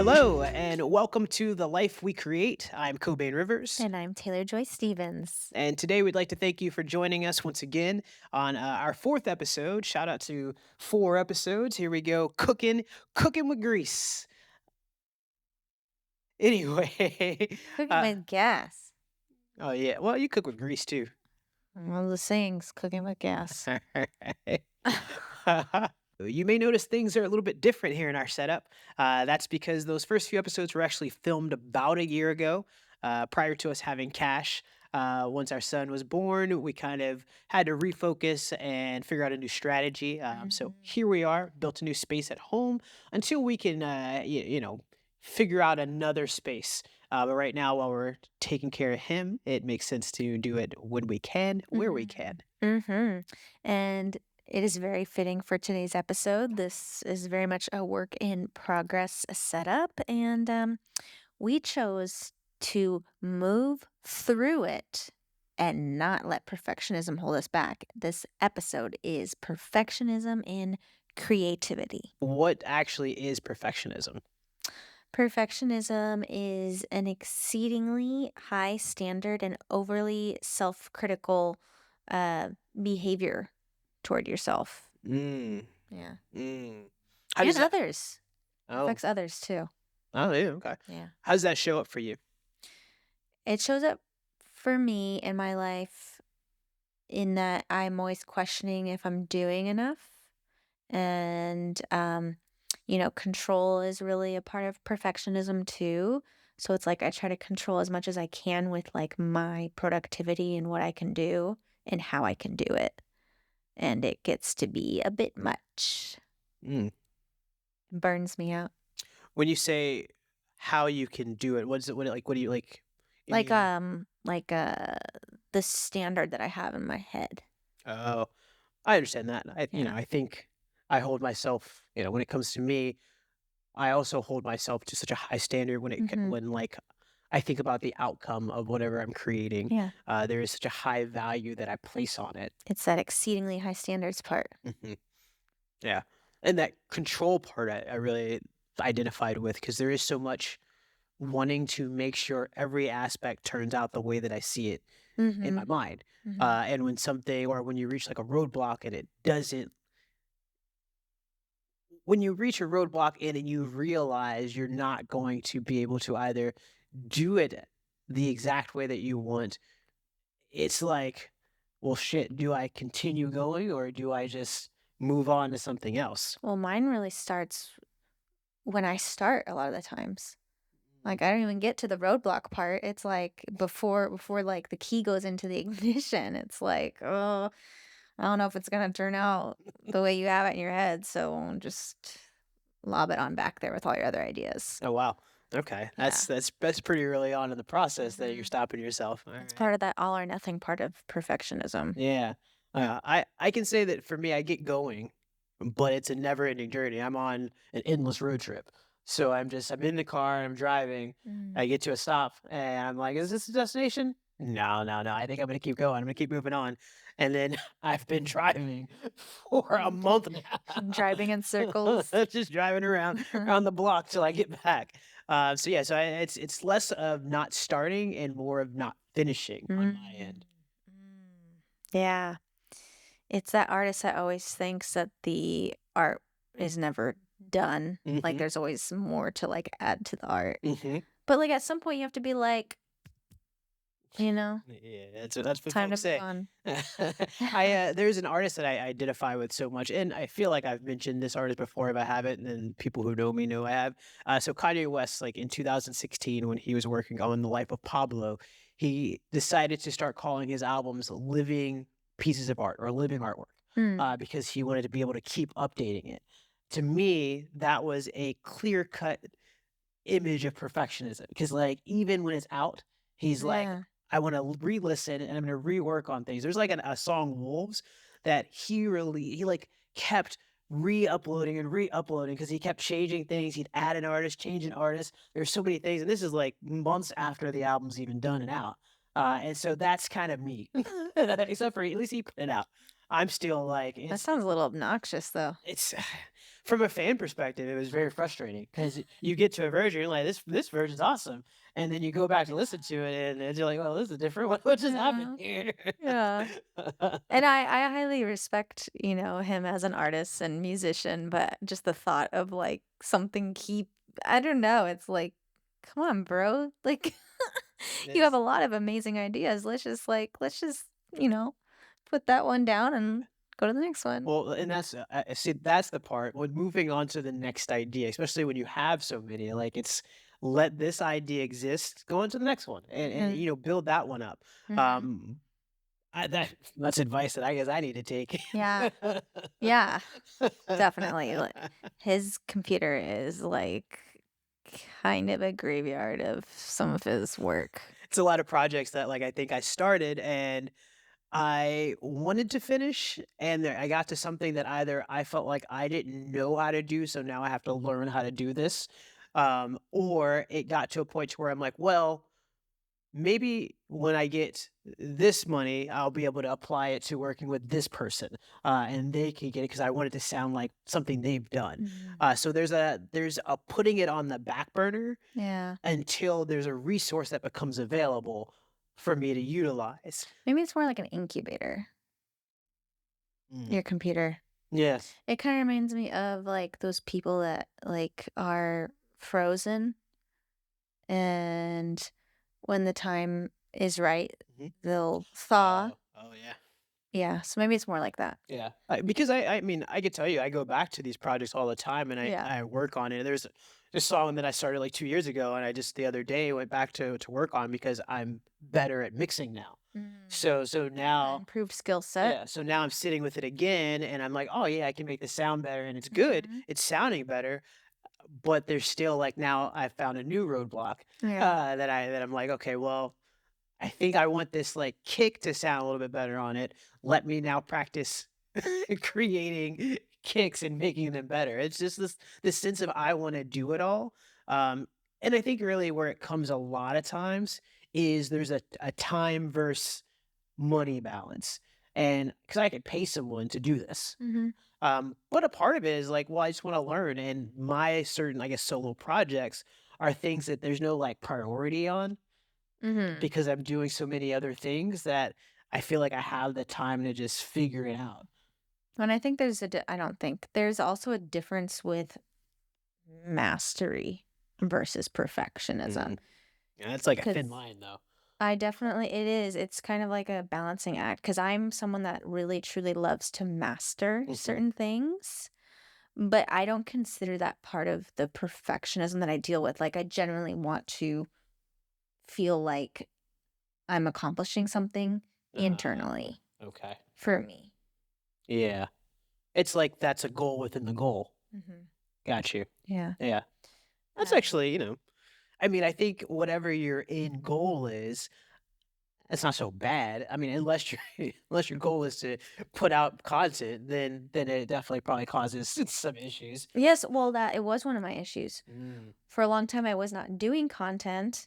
Hello, and welcome to The Life We Create. I'm Cobain Rivers, And I'm Taylor Joy Stevens. and today we'd like to thank you for joining us once again on our fourth episode. Shout out to 4 episodes. Here we go, cooking with grease. Anyway, Cooking uh, with gas. oh yeah, well you cook with grease too. Well, the saying's cooking with gas. You may notice things are a little bit different here in our setup. That's because those first few episodes were actually filmed about a year ago, prior to us having Cash. Once our son was born, we kind of had to refocus and figure out a new strategy. So Mhm. here we are, built a new space at home until we can, figure out another space. But right now, while we're taking care of him, it makes sense to do it when we can, where we can. Mhm. Mhm. And it is very fitting for today's episode. This is very much a work in progress setup, and we chose to move through it and not let perfectionism hold us back. This episode is perfectionism in creativity. What actually is perfectionism? Perfectionism is an exceedingly high standard and overly self critical uh, behavior toward yourself. Mm, Yeah. mm. How And does that others. oh, Affects others too. oh, yeah, okay. Yeah. How does that show up for you? It shows up for me in my life in that I'm always questioning if I'm doing enough. And, control is really a part of perfectionism too. So it's like I try to control as much as I can with like my productivity and what I can do and how I can do it. And it gets to be a bit much. Mm. It burns me out. When you say how you can do it, what is it what do you like Like any the standard that I have in my head. oh, I understand that. Yeah. I think I hold myself, when it comes to me, I also hold myself to such a high standard Mhm. when like I think about the outcome of whatever I'm creating. Yeah. There is such a high value that I place on it. It's that exceedingly high standards part. Mhm. Yeah. And that control part I really identified with because there is so much wanting to make sure every aspect turns out the way that I see it in my Mhm. mind. Mhm. And when something or when you reach like a roadblock and it doesn't, when you reach a roadblock and you realize you're not going to be able to either do it the exact way that you want, it's like, well, shit, do I continue going or do I just move on to something else? Well, mine really starts when I start a lot of the times. Like, I don't even get to the roadblock part. It's like before, like, the key goes into the ignition, it's like, "Oh, I don't know if it's gonna turn out the way you have it in your head, so just lob it on back there with all your other ideas." Oh wow. Okay. Yeah. That's pretty early on in the process that you're Mhm. stopping yourself. All It's right. part of that all or nothing part of perfectionism. Yeah. I can say that for me, I get going, but it's a never ending journey. I'm on an endless road trip. So I'm in the car, I'm driving, I Mm. get to a stop and I'm like, is this the destination? No, no, no. I think I'm gonna keep going. I'm gonna keep moving on. And then I've been driving for a month Driving in circles. now. Just driving around the block till I get back. So yeah, it's less of not starting and more of not finishing on my Mm. end. Mm. Yeah. It's that artist that always thinks that the art is never done. Like, Mhm. there's always more to, like, add to the art. Mhm. But, like, at some point, you have to be like, you know, Yeah, that's what "Time to folks move say. on." There's an artist that I identify with so much, and I feel like I've mentioned this artist before if I haven't, and then people who know me know I have. So Kanye West, like in 2016, when he was working on the life of Pablo, he decided to start calling his albums living pieces of art or living artwork, Mm. because he wanted to be able to keep updating it. To me, that was a clear cut image of perfectionism because like even when it's out, he's like, Yeah. I want to re-listen and I'm going to rework on things. There's like a song Wolves that he like kept re-uploading and re-uploading because he kept changing things. He'd add an artist, change an artist. There's so many things, and this is like months after the album's even done and out. And so that's kind of me, except for at least he put it out. I'm still like, That sounds a little obnoxious, though. it's from a fan perspective, it was very frustrating because you get to a version, you're like, this version's awesome, and then you go back to listen to it, and you're like, "Well, this is different. What just happened Yeah. here?" Yeah. And I highly respect, him as an artist and musician, but just the thought of, like, something he I don't know, it's like, "Come on, bro." Like, you have It's a lot of amazing ideas. Let's just, you know, put that one down and go to the next one. well, and that's see, that's the part when moving on to the next idea, especially when you have so many. Like, it's let this idea exist, go on to the next one, and Mhm. build that one up. Mhm. Um, that's advice that I guess I need to take. Yeah. Yeah. Definitely, his computer is, like, kind of a graveyard of some of his work. It's a lot of projects that, like, I think I started and I wanted to finish, and I got to something that either I felt like I didn't know how to do, so now I have to learn how to do this, or it got to a point to where I'm like, well, maybe when I get this money, I'll be able to apply it to working with this person, and they can get it because I want it to sound like something they've done. Mhm. So there's a putting it on the back burner Yeah. until there's a resource that becomes available for me to utilize. Maybe it's more like an incubator, Mm. your computer. Yeah. It kinda reminds me of, like, those people that, like, are frozen, and when the time is right, Mhm. they'll thaw. Oh, yeah. Yeah, so maybe it's more like that. Yeah, because I mean, I could tell you, I go back to these projects all the time, and I Yeah. I work on it. There's this song that I started like 2 years ago, and I just the other day went back to work on because I'm better at mixing now. Mm. So Yeah, now improved skill set. yeah, so now I'm sitting with it again, and I'm like, "Oh, yeah, I can make this sound better," and it's good. Mhm. It's sounding better, but there's still like now I found a new roadblock, Yeah. that I'm like, "Okay, well, I think I want this, like, kick to sound a little bit better on it. Let me now practice creating kicks and making them better." It's just this sense of I wanna do it all, and I think really where it comes a lot of times is there's a time versus money balance, and because I could pay someone to do this, Mhm. but a part of it is like, well, I just wanna learn, and my certain, I guess, solo projects are things that there's no, like, priority on Mhm. because I'm doing so many other things that I feel like I have the time to just figure it out. And I think I don't think, there's also a difference with mastery versus perfectionism. Mhm. Yeah, it's like a thin 'Cause line though. it is, it's kind of like a balancing act. Because 'cause I'm someone that really truly loves to master Mhm. certain things, but I don't consider that part of the perfectionism that I deal with. Like, I genuinely want to feel like I'm accomplishing something Uh, internally okay. for me. Yeah. It's like that's a goal within the goal. Mhm. Got you. Yeah. Yeah. That's Um, actually, I mean, I think whatever your end goal is, it's not so bad. I mean, unless your unless your goal is to put out content, then it definitely probably causes some issues. yes, well, that it was one of my issues. Mm. For a long time, I was not doing content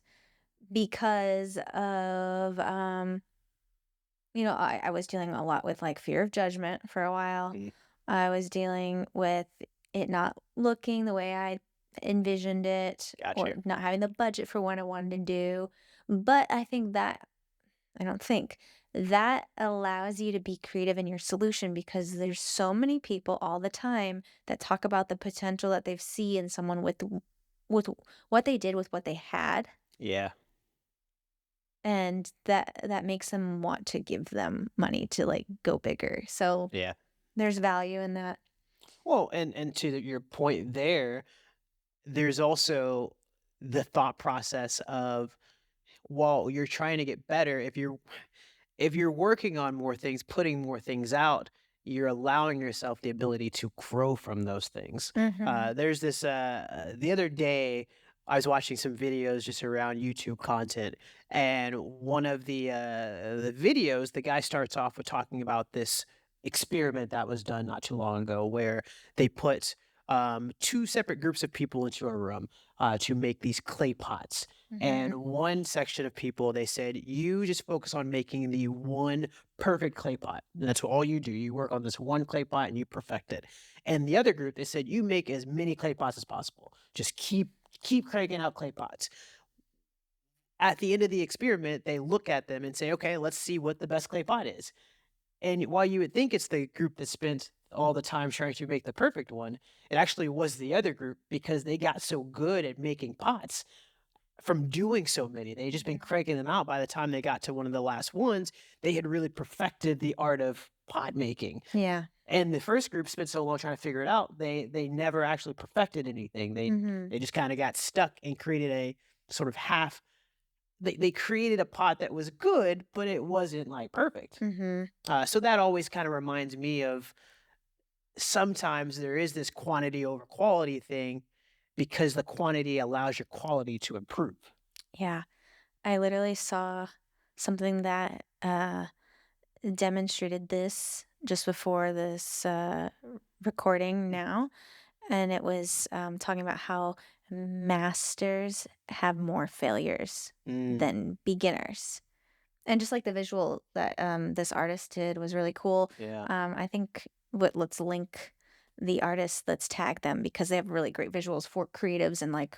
because of, I was dealing a lot with, like, fear of judgment for a while. Mm. I was dealing with it not looking the way I envisioned it, Got or you. not having the budget for what I wanted to do. But I don't think that allows you to be creative in your solution, because there's so many people all the time that talk about the potential that they see in someone with what they did with what they had, Yeah. and that makes them want to give them money to, like, go bigger. So Yeah. there's value in that. Well, and to your point there, there's also the thought process of, while you're trying to get better, if you're working on more things, putting more things out, you're allowing yourself the ability to grow from those things. Mhm. There's this the other day I was watching some videos just around YouTube content, and one of the videos, the guy starts off with talking about this experiment that was done not too long ago, where they put two separate groups of people into a room to make these clay pots, Mhm. And one section of people, they said, you just focus on making the one perfect clay pot. And that's all you do. You work on this one clay pot and you perfect it. And the other group, they said, you make as many clay pots as possible. Just keep cranking out clay pots. At the end of the experiment, they look at them and say, okay, let's see what the best clay pot is. And while you would think it's the group that spent all the time trying to make the perfect one, it actually was the other group because they got so good at making pots from doing so many. They had just been Mhm. cranking them out. By the time they got to one of the last ones, they had really perfected the art of pot making. Yeah. And the first group spent so long trying to figure it out, they never actually perfected anything. Mhm. They just kind of got stuck and created a sort of half they created a pot that was good, but it wasn't like perfect. Mhm. So that always kind of reminds me of sometimes there is this quantity over quality thing because the quantity allows your quality to improve. Yeah. I literally saw something that, demonstrated this just before this, recording now, and it was, talking about how masters have more failures Mm, than beginners. And just like the visual that, this artist did was really cool. yeah. I think what let's link the artist, let's tag them because they have really great visuals for creatives and, like,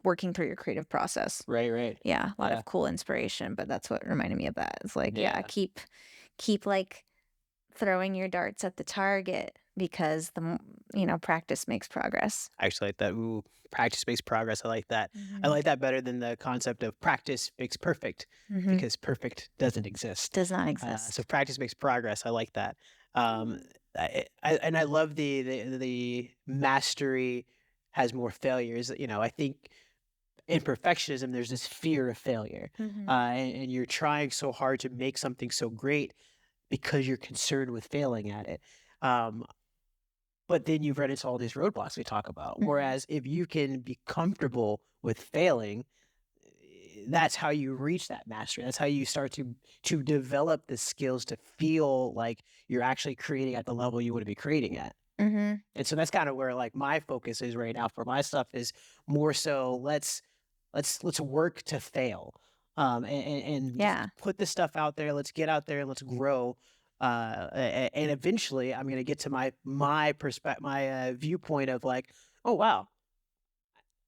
working through your creative process. Right, right. Yeah, a lot Yeah, of cool inspiration, but that's what reminded me of that. It's like, yeah, yeah. keep, like, throwing your darts at the target because practice makes progress. I actually like that. Ooh, practice makes progress. I like that. I Mhm. like that better than the concept of practice makes perfect Mhm. because perfect doesn't exist. Does not So exist. practice makes progress. I like that. Um, and I love the mastery has more failures. You know, I think in perfectionism, there's this fear of failure, Mhm. and you're trying so hard to make something so great because you're concerned with failing at it. Um, but then you've run into all these roadblocks we talk about. Mhm. Whereas if you can be comfortable with failing, that's how you reach that mastery. That's how you start to develop the skills to feel like you're actually creating at the level you want to be creating at. Mhm. And so that's kind of where like my focus is right now for my stuff is more so let's work to fail. And just Yeah. put this stuff out there. Let's get out there and let's grow. And eventually I'm gonna get to my perspective, my viewpoint of like, oh wow,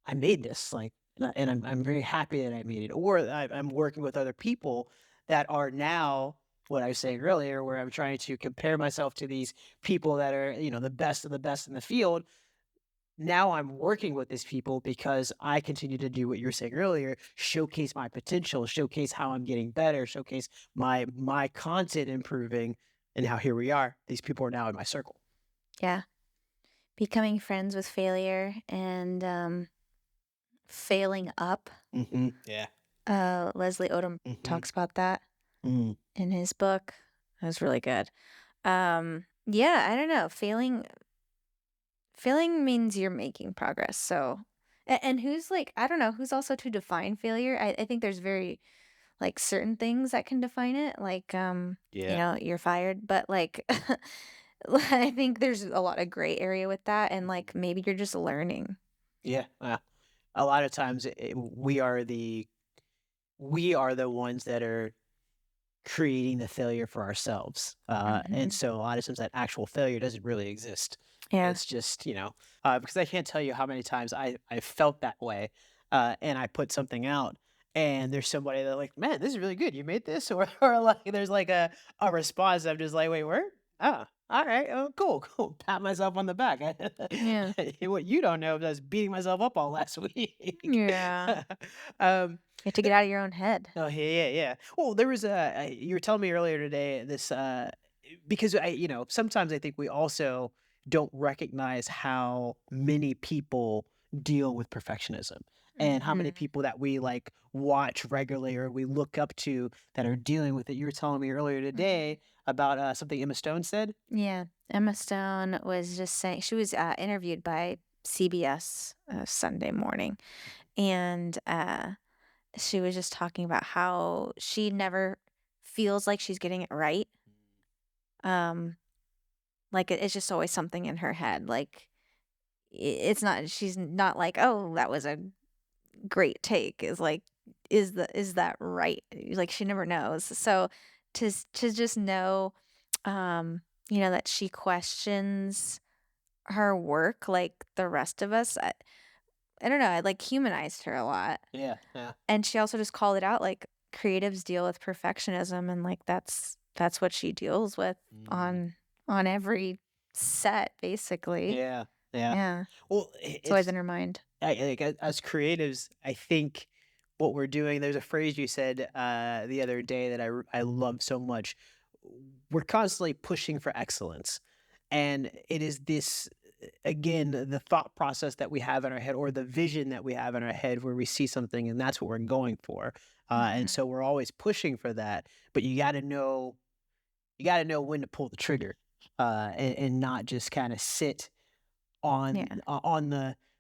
I made this, like, and I'm very happy that I made it. Or I'm working with other people that are now what I was saying earlier, where I'm trying to compare myself to these people that are, you know, the best of the best in the field. Now I'm working with these people because I continue to do what you were saying earlier, showcase my potential, showcase how I'm getting better, showcase my content improving, and how here we are. These people are now in my circle. Yeah. Becoming friends with failure and, failing up. Yeah. Leslie Odom hmm talks about that Mm. in his book. That was really good. Yeah, I don't know. Failing means you're making progress. So, and who's like, I don't know, who's also to define failure? I think there's very like certain things that can define it, like Yeah. you're fired, but like I think there's a lot of gray area with that, and Mhm. like maybe you're just learning. Yeah. A lot of times we are the ones that are creating the failure for ourselves. And Hmm. so a lot of times that actual failure doesn't really exist. Yeah. It's just, you know, because I can't tell you how many times I felt that way, and I put something out, and there's somebody that like, man, this is really good. You made this, or like there's like a response. I'm just like, wait, where? Oh, all right. Oh, cool, cool. Pat myself on the back. Yeah. What you don't know is I was beating myself up all last week. Yeah. um, You have to get out of your own head. Oh, yeah, yeah, yeah. Well, there was you were telling me earlier today this, because you know, sometimes I think we also don't recognize how many people deal with perfectionism and how many Mhm. people that we like watch regularly or we look up to that are dealing with it. You were telling me earlier Mhm. today about something Emma Stone said. Yeah. Emma Stone was just saying she was interviewed by CBS Sunday morning, and she was just talking about how she never feels like she's getting it right. Um, like it's just always something in her head. Like it's not. She's not like, oh, that was a great take is like, is that right? Like, she never knows. So to just know, that she questions her work like the rest of us, I don't know, I, like, humanized her a lot. Yeah, yeah. And she also just called it out, like, creatives deal with perfectionism, and, like, that's what she deals with Mhm. on every set, basically. Yeah, yeah. Yeah, Well, it's always it's in her mind. like, as creatives, I think what we're doing there's a phrase you said, the other day that I love so much. We're constantly pushing for excellence, and it is this, again, the thought process that we have in our head or the vision that we have in our head where we see something and that's what we're going for, and Mhm. so we're always pushing for that, but you gotta know when to pull the trigger, and not just kinda sit Yeah. on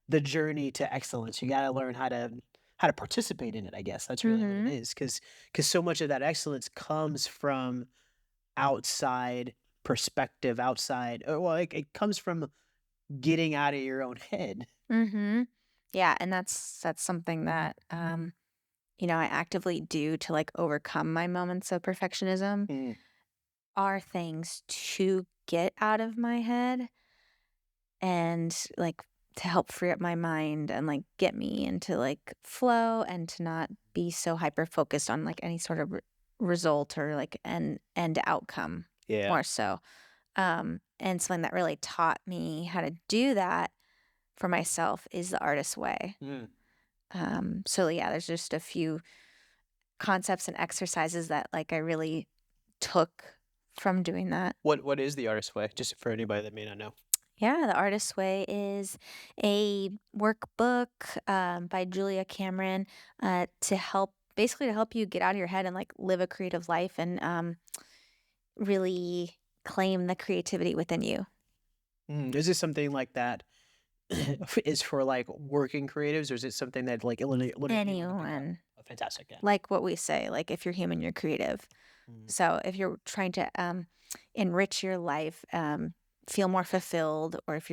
the journey to excellence. You gotta learn how to participate in it, I guess. That's really what it Mhm. is, because so much of that excellence comes from outside perspective, outside well, it comes from getting out of your own head. Mhm. Yeah, and that's something that, I actively do to, like, overcome my moments of perfectionism, Mm, are things to get out of my head and, like, to help free up my mind and, like, get me into, like, flow and to not be so hyper focused on, like, any sort of result or, like, end outcome yeah. more so. And something that really taught me how to do that for myself is the artist way. Mm. So yeah, there's just a few concepts and exercises that, like, I really took from doing that. What is the artist way? Just for anybody that may not know. Yeah, The Artist's Way is a workbook by Julia Cameron to help you get out of your head and like live a creative life and really claim the creativity within you. Is this something like that is for, like, working creatives, or is it something that, like, literally anyone can pick up? Anyone, Oh, fantastic, yeah. like what we say, like if you're human, you're creative. Mm, So if you're trying to enrich your life, feel more fulfilled, or if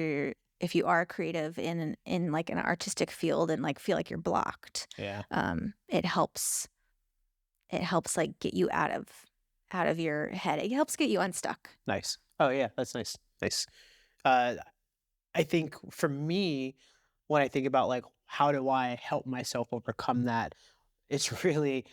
you are creative in like an artistic field and like feel like you're blocked, yeah. it helps like get you out of your head. It helps get you unstuck. Nice. Oh, yeah, that's nice. Nice. Uh, I think for me, when I think about, like, how do I help myself overcome that, it's really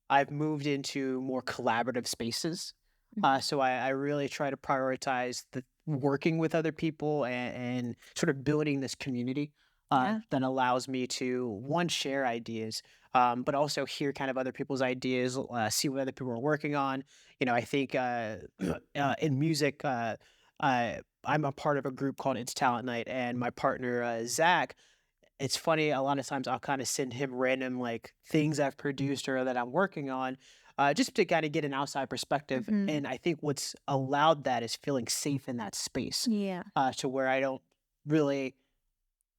I've moved into more collaborative spaces. Mhm. So I really try to prioritize the working with other people and sort of building this community Yeah. that allows me to one share ideas, but also hear kind of other people's ideas, see what other people are working on. I think in music, I'm a part of a group called It's Talent Night, and my partner Zach, it's funny, a lot of times I'll kinda send him random, like, things I've produced or that I'm working on, just to kinda get an outside perspective, Mhm. and I think what's allowed that is feeling safe in that space, Yeah. to where I don't really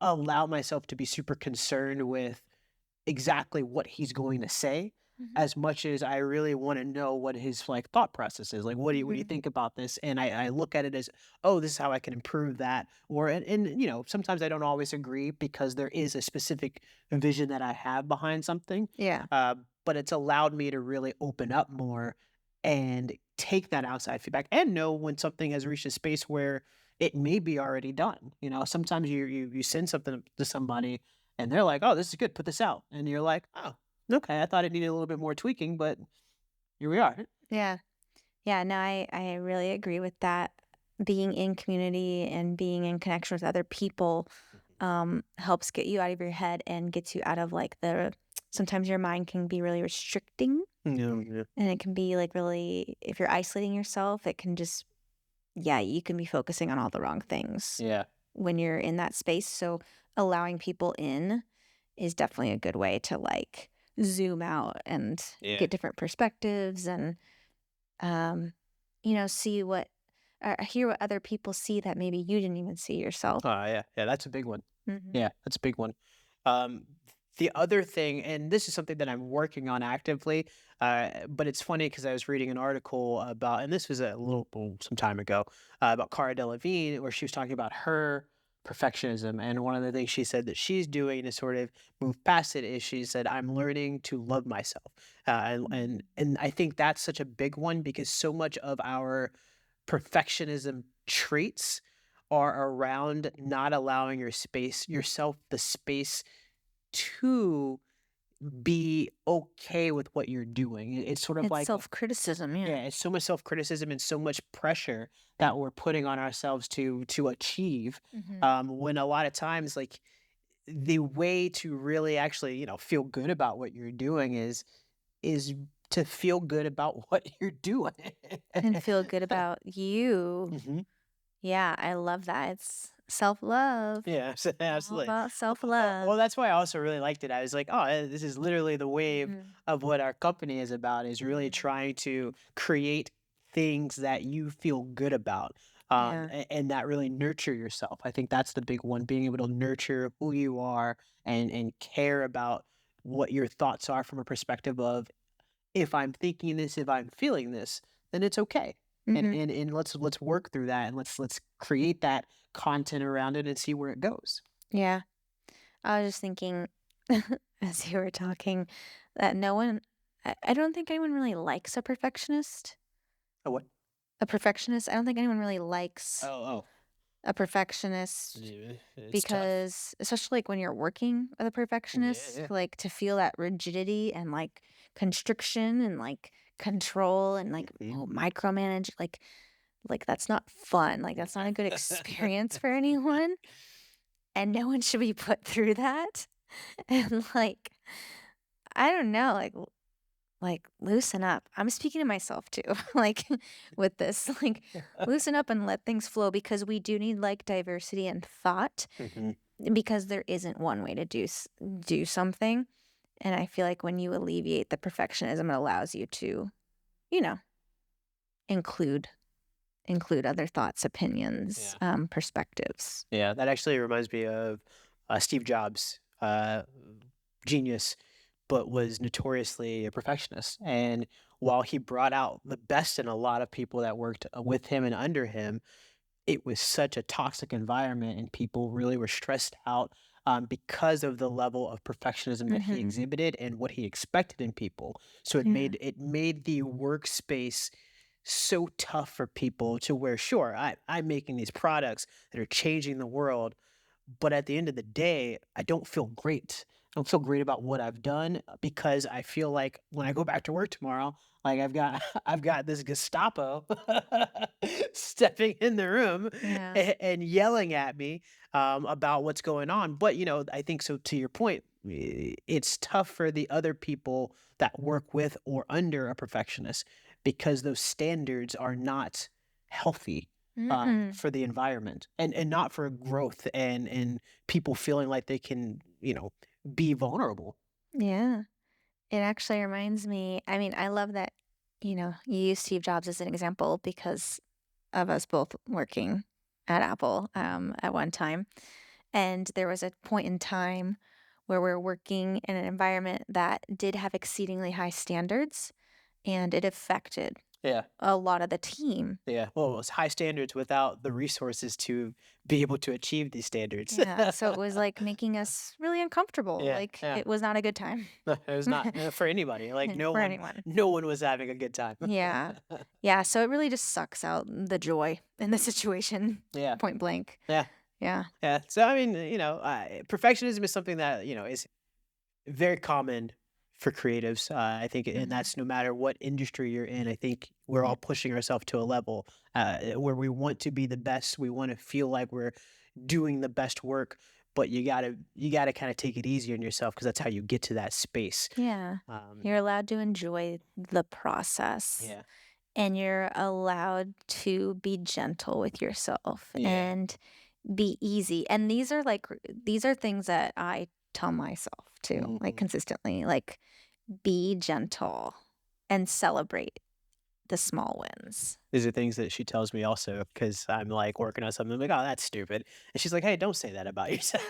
allow myself to be super concerned with exactly what he's going to say, Mhm. as much as I really wanna know what his, like, thought process is, like, what do you Mhm. think about this? And I look at it as, "Oh, this is how I can improve that," or sometimes I don't always agree because there is a specific vision that I have behind something, Yeah. but it's allowed me to really open up more and take that outside feedback and know when something has reached a space where it may be already done. Sometimes you send something to somebody and they're like, "Oh, this is good. Put this out." And you're like, "Oh, okay. I thought it needed a little bit more tweaking, but here we are." Yeah. Yeah, no, I really agree with that. Being in community and being in connection with other people, Mhm. helps get you out of your head and gets you out of like the sometimes your mind can be really restricting Yeah, yeah. and it can be like really if you're isolating yourself, it can just yeah, you can be focusing on all the wrong things Yeah. when you're in that space. So allowing people in is definitely a good way to like zoom out and Yeah. get different perspectives and um, see what hear what other people see that maybe you didn't even see yourself. Yeah. Yeah, that's a big one. Mhm. Yeah, that's a big one. Um, the other thing, and this is something that I'm working on actively, but it's funny because I was reading an article about, and this was a little some time ago, about Cara Delevingne, where she was talking about her. perfectionism. And one of the things she said that she's doing to sort of move past it is she said, "I'm learning to love myself." And I think that's such a big one because so much of our perfectionism traits are around not allowing yourself the space to be okay with what you're doing. It's sort of It's like self-criticism, yeah. yeah, it's so much self-criticism and so much pressure that we're putting on ourselves to achieve, Mhm. when a lot of times, like, the way to really actually, feel good about what you're doing is to feel good about what you're doing. And feel good about you. Mhm. Yeah, I love that. It's self-love. Yeah, All absolutely. about Well, self-love. that's why I also really liked it. I was like, "Oh, this is literally the wave Mhm. of what our company is about, is really Mhm. trying to create things that you feel good about, Yeah. and that really nurture yourself." I think that's the big one, being able to nurture who you are and care about what your thoughts are from a perspective of, "If I'm thinking this, if I'm feeling this, then it's okay." And Mhm. and and let's work through that, and let's create that content around it and see where it goes. Yeah. I was just thinking as you were talking that no one I don't think anyone really likes a perfectionist. Oh, what? A perfectionist, I don't think anyone really likes Oh, oh. a perfectionist Yeah, it's tough. because especially, like, when you're working with a Yeah, perfectionist, yeah. like, to feel that rigidity and, like, constriction and, like, control and, like, Mhm. micromanage, like, that's not fun, like, that's not a good experience for anyone, and no one should be put through that, and, like, I don't know, like, loosen up. I'm speaking to myself too, like, with this, like, loosen up and let things flow because we do need, like, diversity and thought Mhm. because there isn't one way to do something, and I feel like when you alleviate the perfectionism, it allows you to, you know, include include other thoughts, opinions, Yeah. perspectives. Yeah, that actually reminds me of, Steve Jobs, genius, but was notoriously a perfectionist, and while he brought out the best in a lot of people that worked, with him and under him, it was such a toxic environment and people really were stressed out, because of the level of perfectionism that he Mhm. exhibited and what he expected in people. So Yeah. it made the workspace so tough for people to where, sure, I'm making these products that are changing the world, but at the end of the day, I don't feel great. I don't feel great about what I've done, because I feel like when I go back to work tomorrow, like I've got I've got this Gestapo stepping in the room Yeah. and yelling at me, about what's going on. But I think so. To your point, it's tough for the other people that work with or under a perfectionist because those standards are not healthy, Mm-mm. for the environment and not for growth and people feeling like they can, be vulnerable. Yeah. It actually reminds me I mean, I love that, you use Steve Jobs as an example because of us both working at Apple, at one time, and there was a point in time where we're working in an environment that did have exceedingly high standards, and it affected Yeah. a lot of the team. Yeah. Well, it's high standards without the resources to be able to achieve these standards. Yeah, so it was, like, making us really uncomfortable, Yeah. like, Yeah. it was not a good time No, it was not for anybody. Like for anyone. no one was having a good time. Yeah. Yeah, so it really just sucks out the joy in the situation, Yeah. point blank. Yeah. Yeah. Yeah. So I mean, perfectionism is something that is very common for creatives. I think, and Mhm. that's no matter what industry you're in. I think we're all pushing ourselves to a level, where we want to be the best. We want to feel like we're doing the best work, but you gotta kind of take it easy on yourself because that's how you get to that space. Yeah. Um, You're allowed to enjoy the process, yeah, and you're allowed to be gentle with yourself yeah. and be easy, and these are things that I tell myself too, like, Hmm. consistently, like, be gentle and celebrate the small wins. These are things that she tells me also because I'm like working on something. I'm like, oh, that's stupid, and she's like, hey, don't say that about yourself.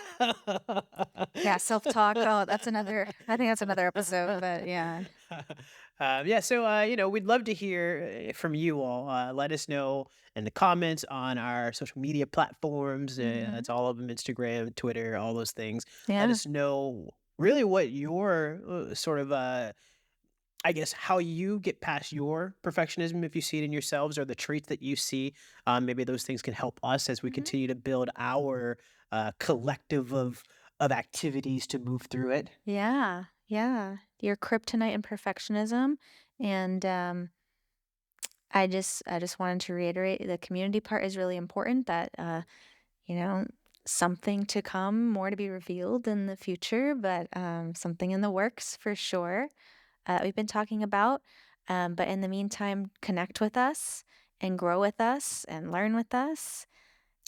Yeah, self-talk, oh, that's another I think that's another episode, but yeah. Yeah, so we'd love to hear from you all. Let us know in the comments on our social media platforms. It's Mhm. all of them: Instagram, Twitter, all those things. Let Yeah. us know really what your sort of I guess how you get past your perfectionism if you see it in yourselves or the traits that you see. Maybe those things can help us as we Mhm. continue to build our collective of activities to move through it. Yeah, yeah. Your kryptonite and perfectionism, and, I just wanted to reiterate the community part is really important that, you know, something to come, more to be revealed in the future, but, something in the works for sure, we've been talking about, but in the meantime, connect with us and grow with us and learn with us,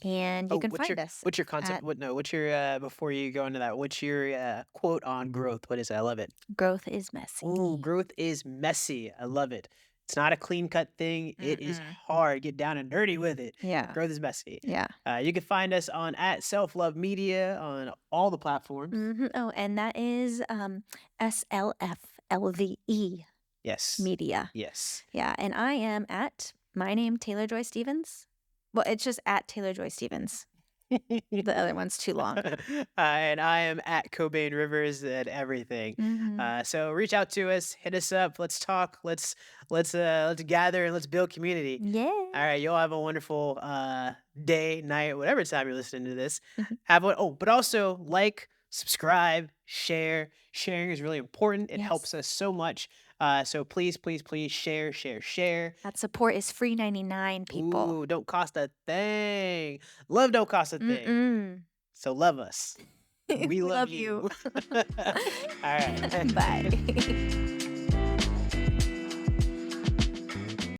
and you Oh, can find us what's your concept? at What no? What's your before you go into that? What's your quote on growth? What is it? I love it. Growth is Messy. Ooh, growth is messy. I love it. It's not a clean cut thing. It is Mm-mm. hard. Get down and dirty with it. Yeah, Growth is messy. yeah. You can find us on at Self Love Media on all the platforms. Mhm. Oh, and that is, SLFLVE Yes. Media. Yes. Yeah, and I am at my name, Taylor Joy Stevens. Well, it's just at Taylor Joy Stevens. The other one's too long. And I am at Cobain Rivers and everything. Mhm. So reach out to us, hit us up, let's talk, let's gather and let's build community. Yeah. All right, you'll have a wonderful day, night, whatever time you're listening to this. Mhm. Have one. Oh, but also like, subscribe, share. Sharing is really important. It helps Yes. us so much. So please, please, please share, share, share. That support is free 99 people. Ooh, don't cost a thing. Love don't cost a thing. Mm-mm. So love us. We We love love you. you. All right. Bye.